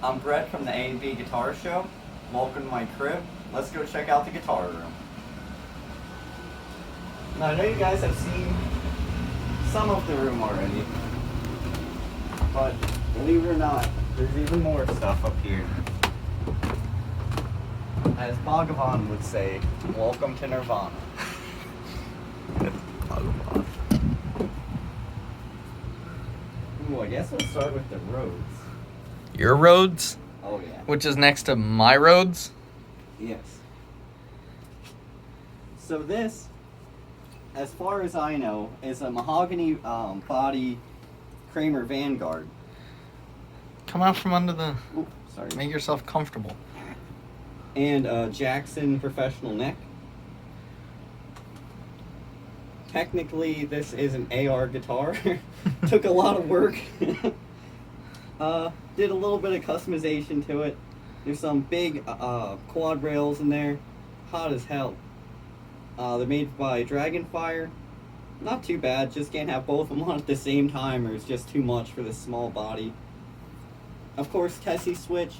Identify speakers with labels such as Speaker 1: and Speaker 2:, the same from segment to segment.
Speaker 1: I'm Brett from the A&B Guitar Show. Welcome to my crib. Let's go check out the guitar room. Now, I know you guys have seen some of the room already, but believe it or not, there's even more stuff up here. As Bhagavan would say, welcome to Nirvana.
Speaker 2: Bhagavan.
Speaker 1: Ooh, I guess we'll start with the Rhodes.
Speaker 2: Your Rhodes,
Speaker 1: Oh yeah.
Speaker 2: which is next to my Rhodes.
Speaker 1: Yes. So this, as far as I know, is a mahogany body Kramer Vanguard.
Speaker 2: Come out from under the.
Speaker 1: Ooh, sorry.
Speaker 2: Make yourself comfortable.
Speaker 1: And Jackson professional neck. Technically, this is an AR guitar. Took a lot of work. Did a little bit of customization to it. There's some big quad rails in there. Hot as hell. They're made by Dragonfire. Not too bad, just can't have both of them on at the same time or it's just too much for this small body. Of course, Tessie switch.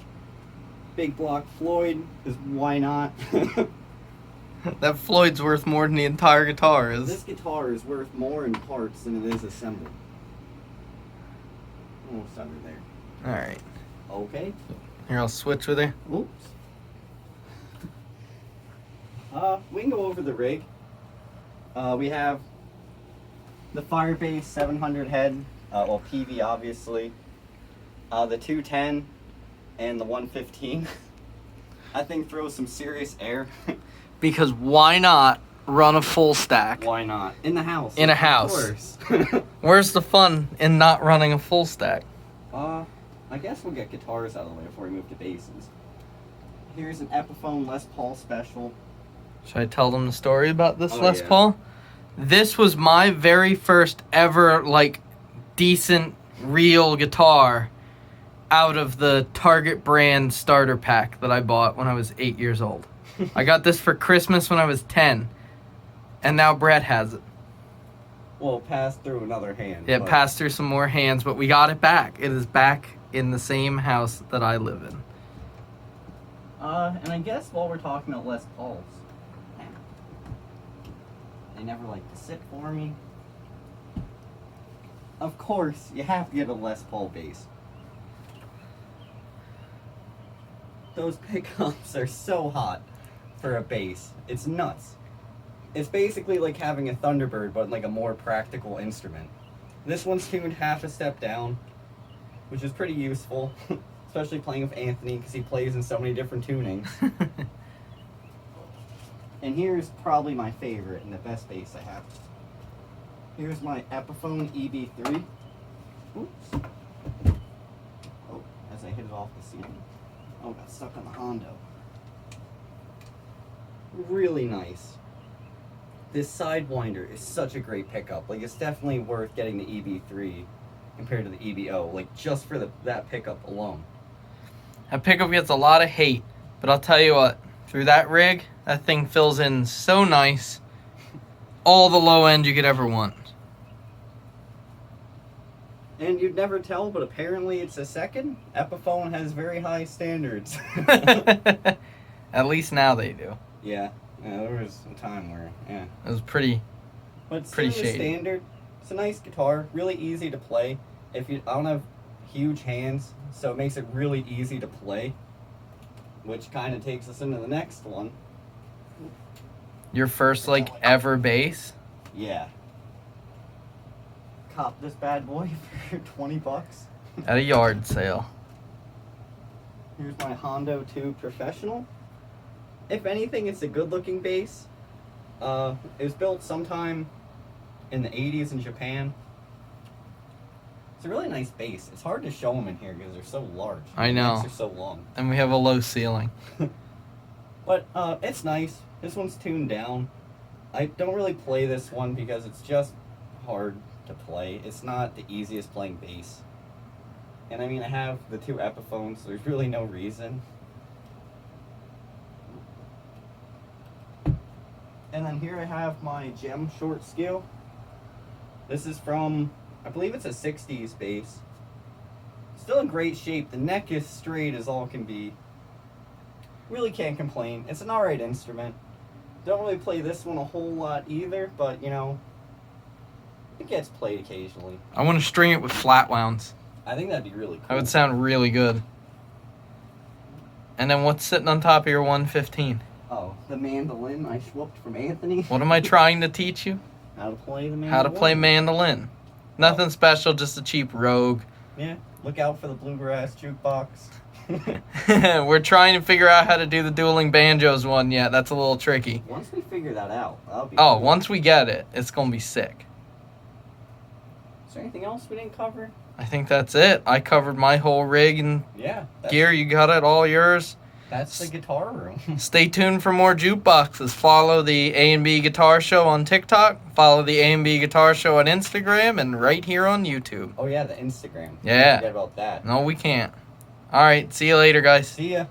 Speaker 1: Big block Floyd, because why not?
Speaker 2: That Floyd's worth more than the entire guitar
Speaker 1: This
Speaker 2: is.
Speaker 1: guitar is worth more in parts than it is assembled. Almost under there.
Speaker 2: Alright.
Speaker 1: Okay.
Speaker 2: Here, I'll switch with her.
Speaker 1: Oops. We can go over the rig. We have the Firebase 700 head, well PV obviously, the 210 and the 115. I think throws some serious air.
Speaker 2: Because why not run a full stack?
Speaker 1: Why not? In the house.
Speaker 2: In a
Speaker 1: Of
Speaker 2: house.
Speaker 1: course.
Speaker 2: Where's the fun in not running a full stack?
Speaker 1: I guess we'll get guitars out of the way before we move to basses. Here's an Epiphone Les Paul special.
Speaker 2: Should I tell them the story about this
Speaker 1: Oh,
Speaker 2: Les
Speaker 1: yeah.
Speaker 2: Paul? This was my very first ever, decent, real guitar out of the Target brand starter pack that I bought when I was 8 years old. I got this for Christmas when I was 10, and now Brett has it.
Speaker 1: Well, passed through another hand.
Speaker 2: It
Speaker 1: but-
Speaker 2: passed through some more hands, but we got it back. It is back in the same house that I live in.
Speaker 1: And I guess while we're talking about Les Pauls, they never like to sit for me. Of course, you have to get a Les Paul bass. Those pickups are so hot for a bass. It's nuts. It's basically like having a Thunderbird, but like a more practical instrument. This one's tuned half a step down, which is pretty useful, especially playing with Anthony because he plays in so many different tunings. And here's probably my favorite and the best bass I have. Here's my Epiphone EB3. Oops. Oh, as I hit it off the ceiling. Oh, got stuck on the Hondo. Really nice. This Sidewinder is such a great pickup. Like, it's definitely worth getting the EB3 compared to the EBO. Like, just for that pickup alone.
Speaker 2: That pickup gets a lot of hate, but I'll tell you what, through that rig, that thing fills in so nice. All the low end you could ever want.
Speaker 1: And you'd never tell, but apparently it's a second. Epiphone has very high standards.
Speaker 2: At least now they do.
Speaker 1: Yeah, there was a time where, yeah.
Speaker 2: It was pretty.
Speaker 1: But it's
Speaker 2: Pretty
Speaker 1: still a
Speaker 2: shady.
Speaker 1: standard. It's a nice guitar, really easy to play. I don't have huge hands, so it makes it really easy to play. Which kind of takes us into the next one.
Speaker 2: Your first, ever bass?
Speaker 1: Yeah. Cop this bad boy for 20 bucks.
Speaker 2: At a yard sale.
Speaker 1: Here's my Hondo 2 Professional. If anything, it's a good-looking bass. It was built sometime in the 80s in Japan. It's a really nice bass. It's hard to show them in here because they're so large.
Speaker 2: I
Speaker 1: The
Speaker 2: know.
Speaker 1: necks are so long.
Speaker 2: And we have a low ceiling.
Speaker 1: But it's nice. This one's tuned down. I don't really play this one because it's just hard to play. It's not the easiest playing bass. And I mean, I have the two Epiphones, so there's really no reason. And then here I have my Gem short scale. This is from, I believe it's a 60s bass. Still in great shape. The neck is straight as all can be. Really can't complain. It's an alright instrument. Don't really play this one a whole lot either, but you know, it gets played occasionally.
Speaker 2: I want to string it with flat wounds.
Speaker 1: I think that'd be really cool.
Speaker 2: That would sound really good. And then what's sitting on top of your 115?
Speaker 1: Oh, the mandolin I swooped from Anthony.
Speaker 2: What am I trying to teach you?
Speaker 1: How to play the mandolin.
Speaker 2: How to play mandolin. Nothing special, just a cheap Rogue.
Speaker 1: Yeah, look out for the bluegrass jukebox.
Speaker 2: We're trying to figure out how to do the dueling banjos one yet. That's a little tricky.
Speaker 1: Once we figure that out, that'll be
Speaker 2: Oh,
Speaker 1: cool.
Speaker 2: once we get it, it's going to be sick.
Speaker 1: Is there anything else we didn't cover?
Speaker 2: I think that's it. I covered my whole rig and
Speaker 1: Yeah.
Speaker 2: gear. You got it, all yours.
Speaker 1: That's the guitar room.
Speaker 2: Stay tuned for more jukeboxes. Follow the A&B Guitar Show on TikTok. Follow the A&B Guitar Show on Instagram and right here on YouTube.
Speaker 1: Oh yeah, the Instagram.
Speaker 2: Yeah.
Speaker 1: Forget about that.
Speaker 2: No, we can't. All right. See you later, guys.
Speaker 1: See ya.